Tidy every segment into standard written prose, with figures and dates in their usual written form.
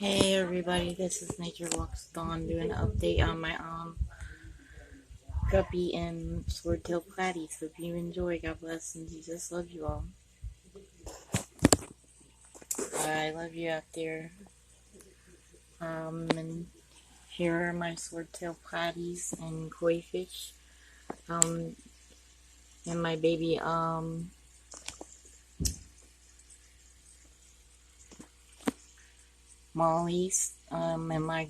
Hey everybody, this is Nature Walks Dawn doing an update on my guppy and swordtail platies. Hope you enjoy. God bless and Jesus love you all. I love you out there. And here are my swordtail platies and koi fish. And my baby mollies. And my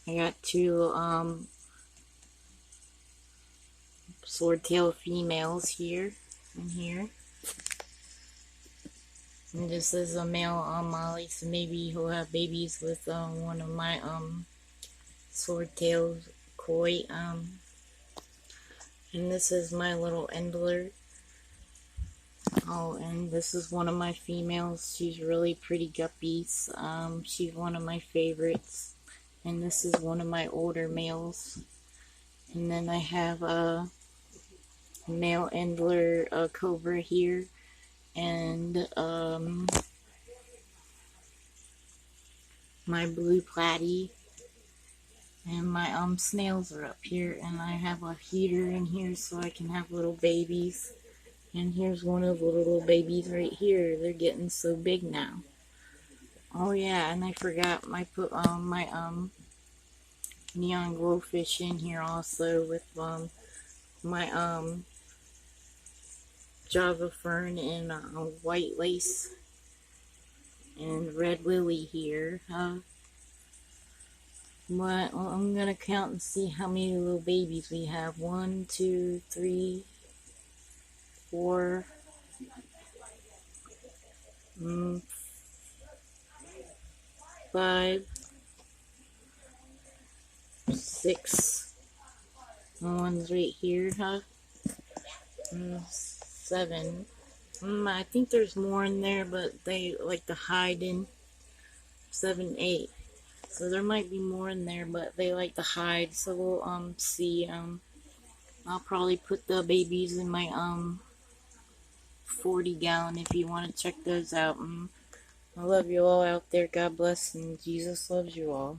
I got two swordtail females here and here. And this is a male molly, so maybe he'll have babies with one of my swordtail koi. And this is my little endler. Oh, and this is one of my females. She's really pretty guppies. She's one of my favorites. And this is one of my older males. And then I have a male endler cobra here. And my blue platy. And my snails are up here, and I have a heater in here so I can have little babies. And here's one of the little babies right here. They're getting so big now. Oh yeah, and I forgot I put my neon glowfish in here also with my Java fern and white lace and red lily here. But I'm gonna count and see how many little babies we have. 1, 2, 3, 4, 5, 6. One's right here, 7. I think there's more in there, but they like to hide in. 7, 8. So there might be more in there, but they like to hide. So we'll see. I'll probably put the babies in my 40 gallon if you want to check those out. I love you all out there. God bless, and Jesus loves you all.